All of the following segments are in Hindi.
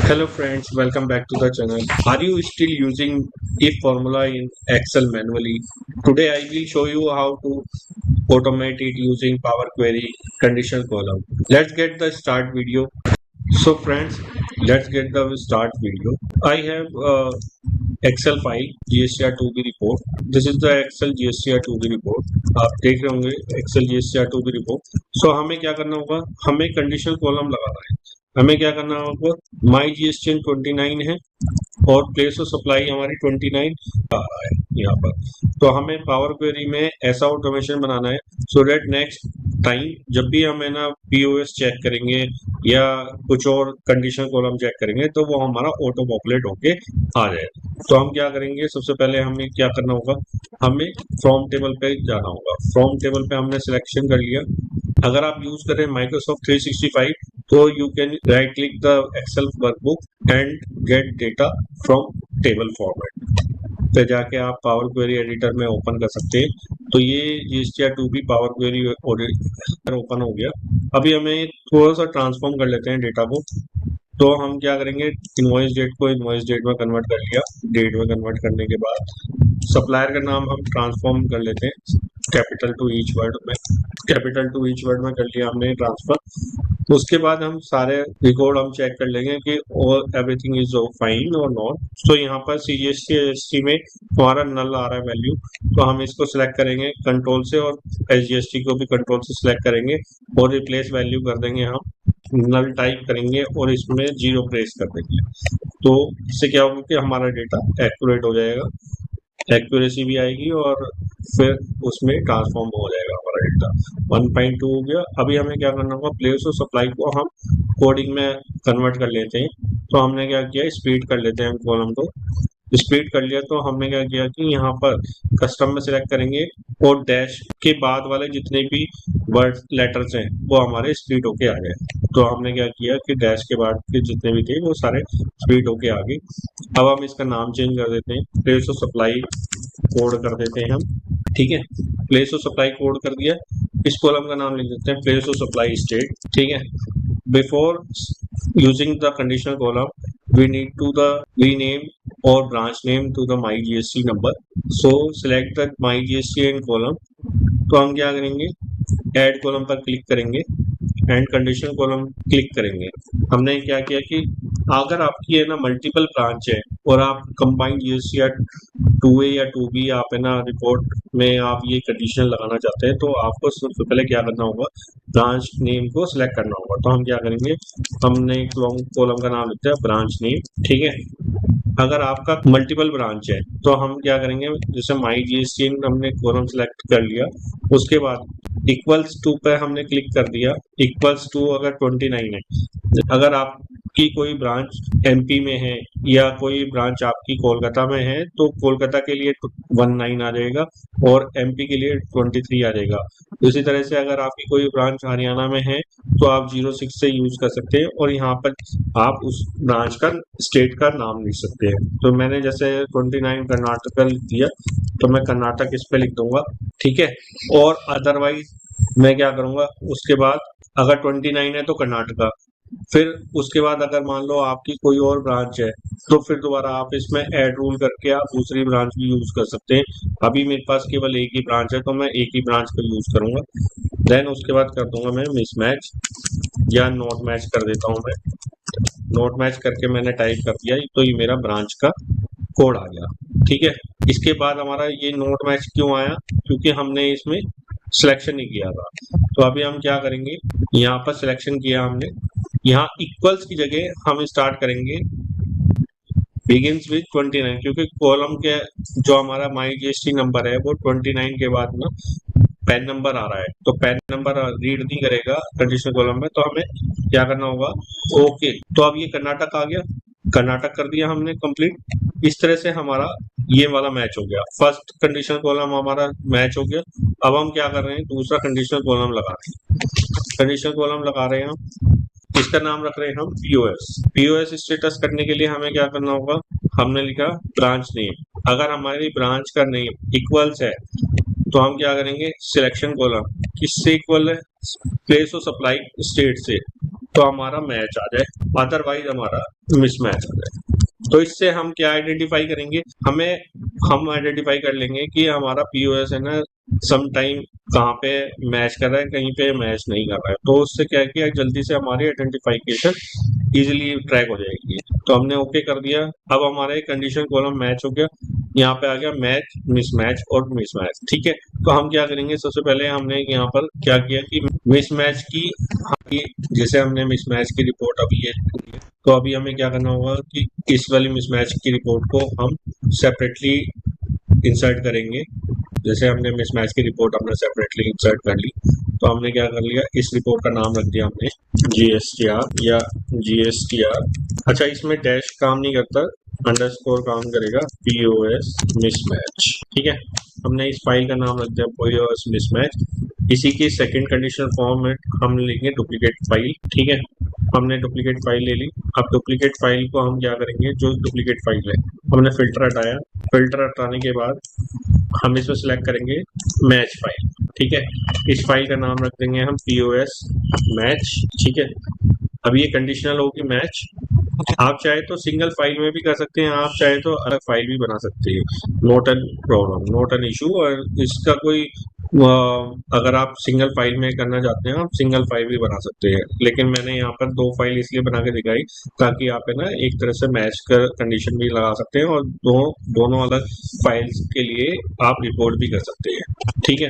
Hello friends, welcome back to the channel. Are you still using if formula in Excel manually? Today I will show you how to automate it using Power Query conditional column. Let's get the start video. So friends, let's get the start video. I have Excel file GSTR2B report. This is the Excel GSTR2B report. आप देख रहे होंगे Excel GSTR2B report. So हमें क्या करना होगा? हमें कंडीशनल कॉलम लगाना है। हमें क्या करना होगा? माई GSTN 29 है और प्लेस ऑफ सप्लाई हमारी 29 आ रहा है यहाँ पर। तो हमें पावर क्वेरी में ऐसा ऑटोमेशन बनाना है सो दैट नेक्स्ट टाइम जब भी हम है ना पीओएस चेक करेंगे या कुछ और कंडीशन कॉलम चेक करेंगे तो वो हमारा ऑटो पॉपुलेट होके आ जाए। तो हम क्या करेंगे, सबसे पहले हमें क्या करना होगा, हमें फ्रॉम टेबल पे जाना होगा। फ्रॉम टेबल पे हमने सिलेक्शन कर लिया। अगर आप यूज करें माइक्रोसॉफ्ट 365 तो you can right click the Excel workbook and get data from table format पे जाके आप पावर क्वेरी एडिटर में ओपन कर सकते हैं। तो ये GSTR2B पावर क्वेरी ओपन हो गया। अभी हमें थोड़ा सा ट्रांसफॉर्म कर लेते हैं डेटा को। तो हम क्या करेंगे, इनवॉइस डेट को इनवॉइस डेट में कन्वर्ट कर लिया। डेट में कन्वर्ट करने के बाद सप्लायर का नाम हम ट्रांसफॉर्म कर लेते हैं कैपिटल टू ईच वर्ड में। कैपिटल टू ईच वर्ड में कर लिया हमने ट्रांसफर। उसके बाद हम सारे रिकॉर्ड हम चेक कर लेंगे कि एवरीथिंग इज फाइन और नॉट। तो यहाँ पर CGST में हमारा नल आ रहा है वैल्यू, तो हम इसको सिलेक्ट करेंगे कंट्रोल से और SGST को भी कंट्रोल से सिलेक्ट करेंगे और रिप्लेस वैल्यू कर देंगे। हम नल टाइप करेंगे और इसमें 0 प्रेस कर देंगे। तो इससे क्या होगा कि हमारा डेटा एक्यूरेट हो जाएगा, एक्यूरेसी भी आएगी और फिर उसमें ट्रांसफॉर्म हो जाएगा हमारा डेटा। 1.2 हो गया। अभी हमें क्या करना होगा, प्लेस और सप्लाई को हम कोडिंग में कन्वर्ट कर लेते हैं। तो हमने क्या किया, स्प्लिट कर लेते हैं हम कॉलम को। स्प्लिट कर लिया तो हमने क्या किया कि यहाँ पर कस्टम में सिलेक्ट करेंगे और डैश के बाद वाले जितने भी वर्ड लेटर्स हैं वो हमारे स्प्लिट होके आ गए। तो हमने क्या किया कि डैश के बाद के जितने भी थे वो सारे स्प्लिट होके आ गए। अब हम इसका नाम चेंज कर देते हैं, प्लेस ऑफ सप्लाई कोड कर देते हैं हम। ठीक है, प्लेस ऑफ सप्लाई कोड कर दिया। इस कॉलम का नाम लिख देते हैं प्लेस ऑफ सप्लाई स्टेट। ठीक है, before using the conditional column we need to the rename or branch name to the MyGST number. So select the MyGST and column. तो हम क्या करेंगे, ऐड कॉलम पर क्लिक करेंगे एंड कंडीशनल कॉलम क्लिक करेंगे। हमने क्या किया कि अगर आपकी है ना मल्टीपल ब्रांच है और आप कंबाइंड GST या 2A या 2B आप है ना रिपोर्ट में आप ये कंडीशन लगाना चाहते हैं तो आपको सबसे पहले क्या करना होगा, ब्रांच नेम को सिलेक्ट करना होगा। तो हम क्या करेंगे, हमने एक लॉन्ग कॉलम का नाम लिखते हैं ब्रांच नेम। ठीक है, अगर आपका मल्टीपल ब्रांच है तो हम क्या करेंगे, जैसे माई GST हमने कॉलम सिलेक्ट कर लिया, उसके बाद इक्वल्स टू पे हमने क्लिक कर दिया। इक्वल्स टू अगर 29 है, अगर आपकी कोई ब्रांच MP में है या कोई ब्रांच आपकी कोलकाता में है तो कोलकाता के लिए 19 आ जाएगा और MP के लिए 23 आ जाएगा। इसी तरह से अगर आपकी कोई ब्रांच हरियाणा में है तो आप 06 से यूज कर सकते हैं और यहाँ पर आप उस ब्रांच का स्टेट का नाम लिख सकते हैं। तो मैंने जैसे 29 कर्नाटक लिख दिया तो मैं कर्नाटक इस पे लिख दूंगा। ठीक है, और अदरवाइज मैं क्या करूंगा, उसके बाद अगर 29 है तो कर्नाटका, फिर उसके बाद अगर मान लो आपकी कोई और ब्रांच है तो फिर दोबारा आप इसमें ऐड रूल करके आप दूसरी ब्रांच भी यूज कर सकते हैं। अभी मेरे पास केवल एक ही ब्रांच है तो मैं एक ही ब्रांच का यूज करूंगा। देन उसके बाद कर दूंगा मैं मिसमैच या नॉट मैच कर देता हूं मैं। नॉट मैच करके मैंने टाइप कर दिया तो ये मेरा ब्रांच का कोड आ गया। ठीक है, इसके बाद हमारा ये नॉट मैच क्यों आया, क्योंकि हमने इसमें सिलेक्शन नहीं किया था। तो अभी हम क्या करेंगे, यहाँ पर सिलेक्शन किया हमने, यहाँ इक्वल्स की जगह हम स्टार्ट करेंगे बिगिंस विद 29, क्योंकि कॉलम के जो हमारा MyGST नंबर है वो 29 के बाद ना पैन नंबर आ रहा है, तो पैन नंबर रीड नहीं करेगा कंडीशनल कॉलम में। तो हमें क्या करना होगा, ओके। तो अब ये कर्नाटक आ गया, कर्नाटक कर दिया हमने कंप्लीट। इस तरह से हमारा ये वाला मैच हो गया, फर्स्ट कंडीशनल कॉलम हमारा मैच हो गया। अब हम क्या कर रहे हैं, दूसरा कंडीशनल कॉलम लगा रहे हैं। कंडीशनल कॉलम लगा रहे हैं हम, इसका नाम रख रहे हैं हम पीओएस स्टेटस करने के लिए हमें क्या करना होगा, हमने लिखा ब्रांच नेम। अगर हमारी ब्रांच का नेम इक्वल्स है तो हम क्या करेंगे, सिलेक्शन कॉलम किससे इक्वल है, प्लेस ऑफ सप्लाई स्टेट से। तो हमारा मैच आ जाए, अदरवाइज हमारा मिसमैच आ जाए। तो इससे हम क्या आइडेंटिफाई करेंगे, हम आइडेंटिफाई कर लेंगे कि हमारा पीओएस है ना सम टाइम कहाँ पे मैच कर रहा है, कहीं पे मैच नहीं कर रहा है। तो उससे क्या किया, जल्दी से हमारी आइडेंटिफिकेशन इजीली ट्रैक हो जाएगी। तो हमने ओके कर दिया। अब हमारे कंडीशन कॉलम मैच हो गया, यहाँ पे आ गया मैच, मिसमैच और मिसमैच। ठीक है, तो हम क्या करेंगे, सबसे पहले हमने यहाँ पर क्या किया कि मिसमैच की, जैसे हमने मिसमैच की रिपोर्ट अभी ये, तो अभी हमें क्या करना होगा कि इस वाली मिसमैच की रिपोर्ट को हम सेपरेटली इंसर्ट करेंगे। जैसे हमने मिसमैच की रिपोर्ट हमने सेपरेटली इंसर्ट कर ली, तो हमने क्या कर लिया, इस रिपोर्ट का नाम रख दिया हमने GSTR या GSTR। अच्छा, इसमें डैश काम नहीं करता, अंडरस्कोर काम करेगा, POS मिसमैच। ठीक है, हमने इस फाइल का नाम रख दिया POS मिसमैच। इसी की सेकंड कंडीशनल फॉर्म में हम लेंगे डुप्लीकेट फाइल। ठीक है, हमने डुप्लीकेट फाइल ले ली। अब डुप्लीकेट फाइल को हम क्या करेंगे, जो डुप्लीकेट फाइल है हमने फिल्टर हटाया, फिल्टर हटाने के बाद हम इसमें सेलेक्ट करेंगे मैच फाइल। ठीक है, इस फाइल का नाम रख देंगे हम POS मैच। ठीक है, अब ये कंडीशनल होगी मैच। आप चाहे तो सिंगल फाइल में भी कर सकते हैं, आप चाहे तो अलग फाइल भी बना सकते हैं, not an problem, not an issue. और इसका कोई अगर आप सिंगल फाइल में करना चाहते हैं, आप सिंगल फाइल भी बना सकते हैं। लेकिन मैंने यहाँ पर दो फाइल इसलिए बना के दिखाई ताकि आप है ना एक तरह से मैच कर कंडीशन भी लगा सकते हैं, और दोनों अलग फाइल्स के लिए आप रिपोर्ट भी कर सकते हैं। ठीक है,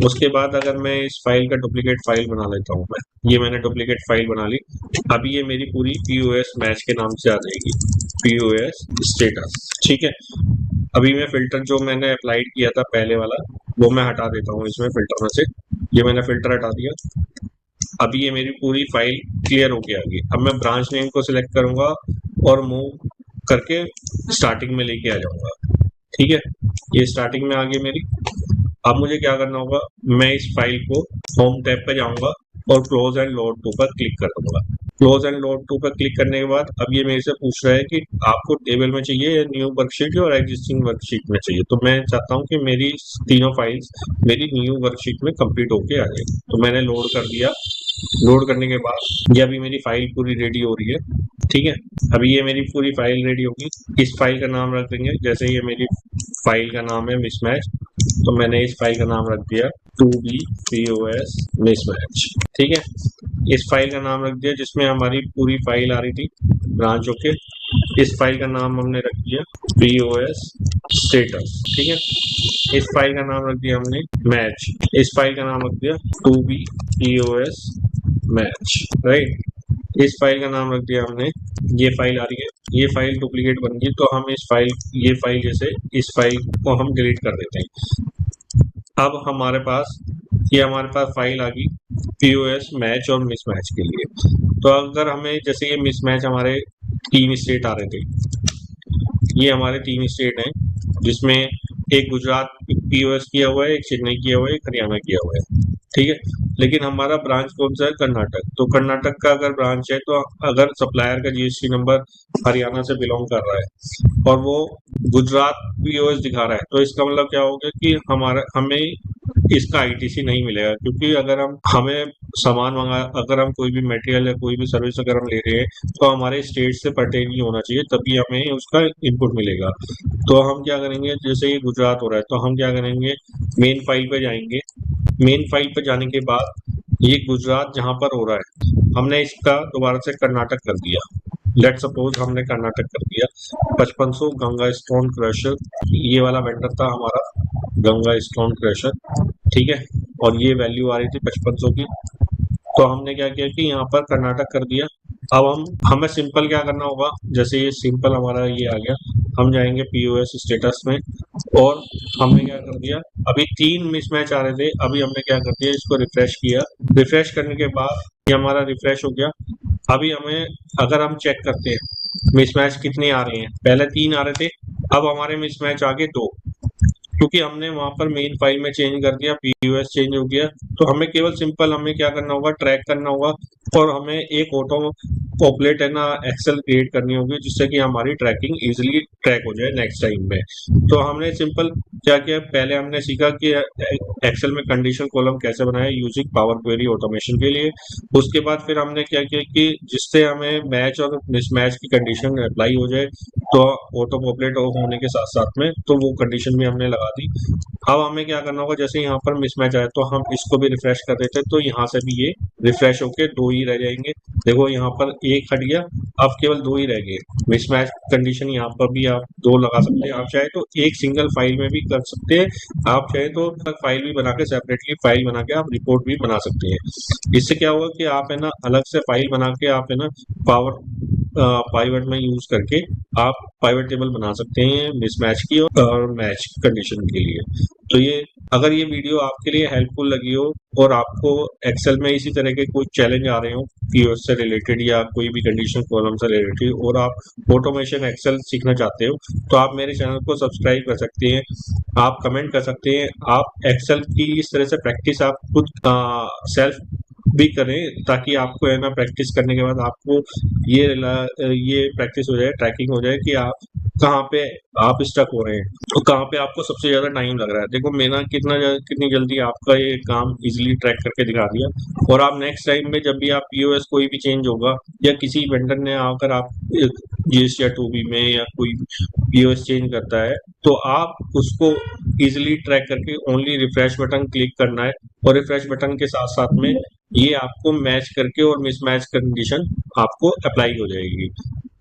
उसके बाद अगर मैं इस फाइल का डुप्लीकेट फाइल बना लेता हूँ, ये मैंने डुप्लीकेट फाइल बना ली। अभी ये मेरी पूरी POS मैच के नाम से आ जाएगी, POS स्टेटस। ठीक है, अभी मैं फिल्टर जो मैंने अप्लाइड किया था पहले वाला, वो मैं हटा देता हूँ इसमें फिल्टर में से। ये मैंने फिल्टर हटा दिया। अभी ये मेरी पूरी फाइल क्लियर होके आ गई। अब मैं ब्रांच नेम को सिलेक्ट करूंगा और मूव करके स्टार्टिंग में लेके आ जाऊंगा। ठीक है, ये स्टार्टिंग में आ गई मेरी। अब मुझे क्या करना होगा, मैं इस फाइल को होम टैब पे जाऊंगा और क्लोज एंड लोड टू पर क्लिक कर दूंगा। क्लोज एंड लोड टू पर क्लिक करने के बाद अब ये मेरे से पूछ रहा है कि आपको टेबल में चाहिए या न्यू वर्कशीट और एग्जिस्टिंग वर्कशीट में चाहिए। तो मैं चाहता हूँ कि मेरी तीनों फाइल्स मेरी न्यू वर्कशीट में कंप्लीट होके आ जाए। तो मैंने लोड कर दिया। लोड करने के बाद ये अभी मेरी फाइल पूरी रेडी हो रही है। ठीक है, अभी ये मेरी पूरी फाइल रेडी होगी। इस फाइल का नाम रख देंगे, जैसे ये मेरी फाइल का नाम है मिसमैच, तो मैंने इस फाइल का नाम रख दिया 2B POS मिसमैच। ठीक है, इस फाइल का नाम रख दिया जिसमें हमारी पूरी फाइल आ रही थी ब्रांच होके। इस फाइल का नाम हमने रख दिया POS स्टेटस। ठीक है, इस फाइल का नाम रख दिया हमने मैच। इस फाइल का नाम रख दिया 2B POS मैच। राइट, इस फाइल का नाम रख दिया हमने, ये फाइल आ रही है, ये फाइल डुप्लीकेट बन गई, तो हम ये फाइल जैसे इस फाइल को हम डिलीट कर देते हैं। अब हमारे पास फाइल आ गई POS मैच और मिसमैच के लिए। तो अगर हमें जैसे ये मिसमैच हमारे 3 स्टेट आ रहे थे, ये हमारे 3 स्टेट हैं जिसमें एक गुजरात POS किया हुआ है, एक चेन्नई किया हुआ है, एक हरियाणा किया हुआ है। ठीक है, लेकिन हमारा ब्रांच कौन सा है, कर्नाटक। तो कर्नाटक का अगर ब्रांच है, तो अगर सप्लायर का GST नंबर हरियाणा से बिलोंग कर रहा है और वो गुजरात POS दिखा रहा है, तो इसका मतलब क्या होगा कि हमें इसका ITC नहीं मिलेगा। क्योंकि अगर हम कोई भी मटेरियल या कोई भी सर्विस अगर हम ले रहे हैं, तो हमारे स्टेट से पर्टेन ही होना चाहिए, तभी हमें उसका इनपुट मिलेगा। तो हम क्या करेंगे, जैसे ये गुजरात हो रहा है, तो हम क्या करेंगे, मेन फाइल पे जाएंगे। मेन फाइल पे जाने के बाद ये गुजरात जहां पर हो रहा है, हमने इसका दोबारा से कर्नाटक कर दिया। लेट सपोज हमने कर्नाटक कर दिया 5500 गंगा स्टोन क्रशर, ये वाला वेंडर था हमारा गंगा स्टोन क्रशर। ठीक है, और ये वैल्यू आ रही थी 5500 की। तो हमने क्या किया कि यहाँ पर कर्नाटक कर दिया। अब हमें सिंपल क्या करना होगा, जैसे ये सिंपल हमारा ये आ गया, हम जाएंगे POS स्टेटस में और हमने क्या कर दिया, अभी 3 मिसमैच आ रहे थे, अभी हमने क्या कर दिया, इसको रिफ्रेश किया। रिफ्रेश करने के बाद ये हमारा रिफ्रेश हो गया। अभी अगर हम चेक करते हैं मिसमैच कितने आ रहे हैं, पहले 3 आ रहे थे, अब हमारे मिसमैच आ गए 2, क्योंकि हमने वहां पर मेन फाइल में चेंज कर दिया, POS चेंज हो गया। तो हमें केवल सिंपल हमें क्या करना होगा, ट्रैक करना होगा और हमें एक ऑटो पॉपुलेट है ना एक्सेल क्रिएट करनी होगी, जिससे कि हमारी ट्रैकिंग इजीली ट्रैक हो जाए नेक्स्ट टाइम में। तो हमने सिंपल क्या किया, पहले हमने सीखा कि एक्सेल में कंडीशन कॉलम कैसे बनाए यूजिंग पावर क्वेरी ऑटोमेशन के लिए। उसके बाद फिर हमने क्या किया कि जिससे हमें मैच और मिसमैच की कंडीशन अप्लाई हो जाए, तो ऑटो पॉपुलेट होने के साथ साथ में तो वो कंडीशन भी हमने लगा दी। अब हमें क्या करना होगा, जैसे यहाँ पर मिसमैच आया तो हम इसको भी रिफ्रेश कर देते हैं, तो यहाँ से भी ये रिफ्रेश होके दो ही रह जाएंगे। देखो यहाँ पर एक हट गया, अब केवल दो ही रह गए। मिसमैच कंडीशन यहाँ पर भी आप दो लगा सकते हैं, आप चाहे तो एक सिंगल फाइल में भी कर सकते हैं, आप चाहे तो फाइल भी बना के सेपरेटली फाइल बना के आप रिपोर्ट भी बना सकते हैं। इससे क्या होगा कि आप है ना अलग से फाइल बना के आप है ना पावर पाइवट में यूज करके आप पाइवट टेबल बना सकते हैं मिसमैच की और मैच कंडीशन के लिए। तो ये अगर ये वीडियो आपके लिए हेल्पफुल लगी हो और आपको एक्सेल में इसी तरह के कोई चैलेंज आ रहे हो पीओएस से रिलेटेड या कोई भी कंडीशन कॉलम से रिलेटेड और आप ऑटोमेशन एक्सेल सीखना चाहते हो, तो आप मेरे चैनल को सब्सक्राइब कर सकते हैं, आप कमेंट कर सकते हैं, आप एक्सेल की इस तरह से प्रैक्टिस आप खुद सेल्फ भी करें, ताकि आपको है ना प्रैक्टिस करने के बाद आपको ये प्रैक्टिस हो जाए, ट्रैकिंग हो जाए कि आप कहाँ पे आप स्टक हो रहे हैं तो कहाँ पे आपको सबसे ज्यादा टाइम लग रहा है। देखो मैंने कितनी जल्दी आपका ये काम इजीली ट्रैक करके दिखा दिया। और आप नेक्स्ट टाइम में जब भी आप पीओएस कोई भी चेंज होगा या किसी वेंडर ने आकर आप जीएस या टूबी में या कोई पीओएस चेंज करता है, तो आप उसको इजीली ट्रैक करके ओनली रिफ्रेश बटन क्लिक करना है, और रिफ्रेश बटन के साथ साथ में ये आपको मैच करके और मिसमैच कंडीशन आपको अप्लाई हो जाएगी।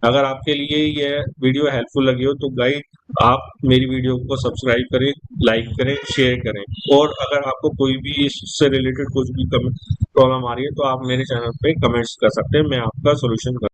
अगर आपके लिए यह वीडियो हेल्पफुल लगी हो तो गाइड आप मेरी वीडियो को सब्सक्राइब करें, लाइक करें, शेयर करें। और अगर आपको कोई भी इससे रिलेटेड कुछ भी प्रॉब्लम आ रही है तो आप मेरे चैनल पे कमेंट्स कर सकते हैं, मैं आपका सोल्यूशन